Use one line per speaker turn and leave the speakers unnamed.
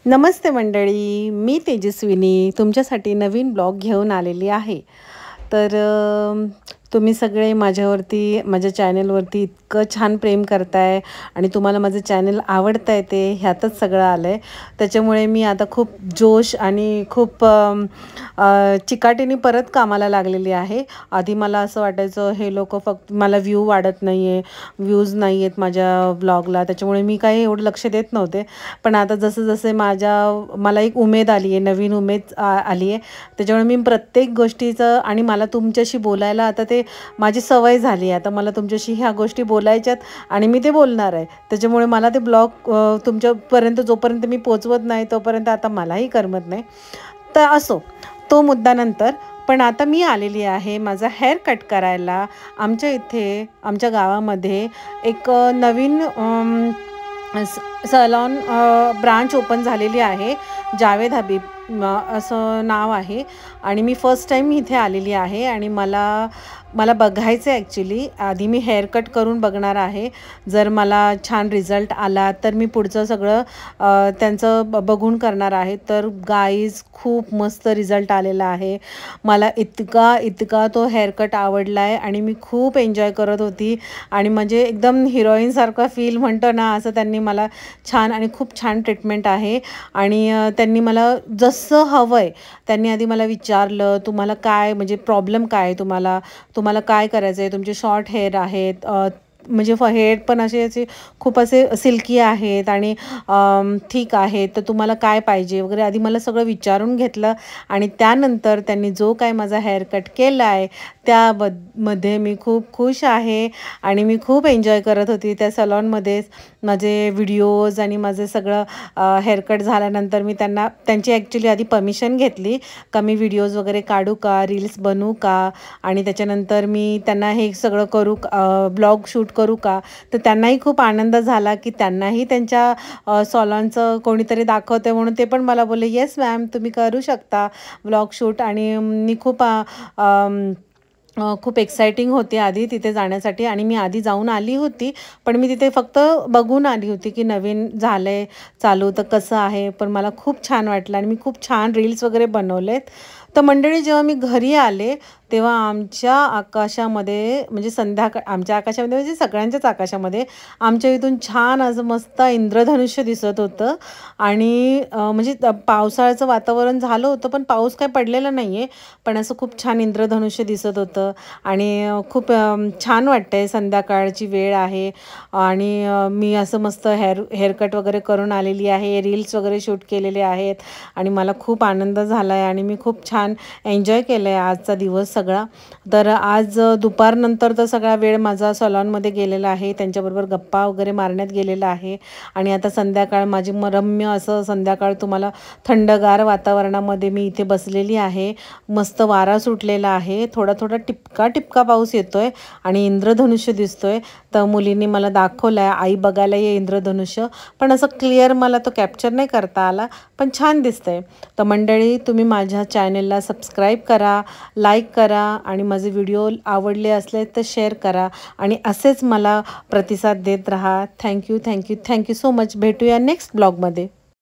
नमस्ते मंडळी, मी तेजस्विनी तुमच्यासाठी नवीन ब्लॉग घेऊन आलेली आहे। तर तुम्ही सगळे माझ्या चॅनलवरती इतकं छान प्रेम करताय आणि तुम्हाला माझं चॅनल आवडतंय ते ह्यातच सगळं आलं आहे। त्याच्यामुळे मी आता खूप जोश आणि खूप चिकाटीने परत कामाला लागलेली आहे। आधी मला असं वाटायचं हे लोक फक्त मला व्ह्यू वाढत नाही आहे, व्ह्यूज नाही आहेत माझ्या ब्लॉगला, त्याच्यामुळे मी काही एवढं लक्ष देत नव्हते। पण आता जसं जसे मला एक उमेद आली आहे, नवीन उमेद आली आहे, त्याच्यामुळे मी प्रत्येक गोष्टीचं आणि मला तुमच्याशी बोलायला आता ते माझी सवय झाली आहे। आता मला तुमच्याशी ह्या गोष्टी बोलायच्यात आणि मी ते बोलणार आहे। त्याच्यामुळे मला ते ब्लॉग तुमच्यापर्यंत जोपर्यंत मी पोचवत नाही तोपर्यंत आता मलाही करमत नाही। तर असो, तो मुद्दा नंतर। पण आता मी आलेली आहे माझा हेअर कट करायला। आमच्या इथे आमच्या गावामध्ये एक नवीन सलॉन ब्रांच ओपन झालेली आहे। जावेद हबीब असं नाव आहे आणि मी फर्स्ट टाईम इथे आलेली आहे आणि मला बघायचं आहे ॲक्च्युली। आधी मी हेअर कट करून बघणार आहे। जर मला छान रिझल्ट आला तर मी पुढचं सगळं त्यांचं बघून करणार आहे। तर गाईज खूप मस्त रिझल्ट आलेला आहे। मला इतका तो हेअर कट आवडला आहे आणि मी खूप एन्जॉय करत होती आणि म्हणजे एकदम हिरोईनसारखं फील म्हणतो ना, असं त्यांनी मला छान आणि खूप छान ट्रीटमेंट आहे। आणि त्यांनी मला जसं हवं आहे त्यांनी आधी मला विचारलं, तुम्हाला काय म्हणजे प्रॉब्लेम काय आहे, तुम्हाला काय करायचं आहे, तुमचे शॉर्ट हेअर आहेत, म्हणजे हेअर पण असे खूप असे सिल्की आहेत आणि ठीक आहेत, तर तुम्हाला काय पाहिजे वगैरे आधी मला सगळं विचारून घेतलं। आणि त्यानंतर त्यांनी जो काय माझा हेअर कट केला आहे त्यामध्ये मी खूप खुश आहे आणि मी खूप एन्जॉय करत होती त्या सलॉनमध्येच। माझे व्हिडिओज आणि माझं सगळं हेअरकट झाल्यानंतर मी त्यांची ॲक्च्युली आधी परमिशन घेतली का मी व्हिडिओज वगैरे काढू का, रील्स बनवू का, आणि त्याच्यानंतर मी त्यांना हे सगळं ब्लॉग शूट करू का। तर त्यांनाही खूप आनंद झाला की त्यांनाही त्यांच्या सलॉनचं कोणीतरी दाखवते म्हणून ते पण मला बोलले, येस मॅम तुम्ही करू शकता ब्लॉग शूट। आणि मी खूप एक्सायटिंग होते आधी तिथे जाण्यासाठी आणि मी आधी जाऊन आली होती, पण मी तिथे फक्त बघून आली होती की नवीन झालं आहे चालू तर कसं आहे। पण मला खूप छान वाटलं आणि मी खूप छान रील्स वगैरे बनवलेत। तर मंडळी, जेव्हा मी घरी आले तेव्हा आमच्या आकाशामध्ये म्हणजे आमच्या आकाशामध्ये म्हणजे सगळ्यांच्याच आकाशामध्ये आमच्या इथून छान असं मस्त इंद्रधनुष्य दिसत होतं। आणि म्हणजे पावसाळ्याचं वातावरण झालं होतं पण पाऊस काय पडलेला नाही आहे, पण असं खूप छान इंद्रधनुष्य दिसत होतं आणि खूप छान वाटतंय। संध्याकाळची वेळ आहे आणि मी असं मस्त हेअरकट वगैरे करून आलेली आहे, रील्स वगैरे शूट केलेले आहेत आणि मला खूप आनंद झाला आहे आणि मी खूप छान एन्जॉय केलं आहे आजचा दिवस सगळा। तर आज दुपारनंतर तर सगळा वेळ माझा सलॉनमध्ये गेलेला आहे, त्यांच्याबरोबर गप्पा वगैरे मारण्यात गेलेला आहे। आणि आता संध्याकाळ माझी रम्य असं संध्याकाळ तुम्हाला थंडगार वातावरणामध्ये मी इथे बसलेली आहे। मस्त वारा सुटलेला आहे, थोडा थोडा टिपका पाऊस येतोय आणि इंद्रधनुष्य दिसतोय। तर मुलींनी मला दाखवलं आहे, आई बघायला ये इंद्रधनुष्य, पण असं क्लिअर मला तो कॅप्चर नाही करता आला, पण छान दिसतंय। तर मंडळी, तुम्ही माझ्या चॅनलला सबस्क्राईब करा, लाईक करा आणि माझे व्हिडिओ आवडले असले तर शेअर करा आणि असेच मला प्रतिसाद देत राहा। Thank you so much. भेटूया नेक्स्ट ब्लॉगमध्ये।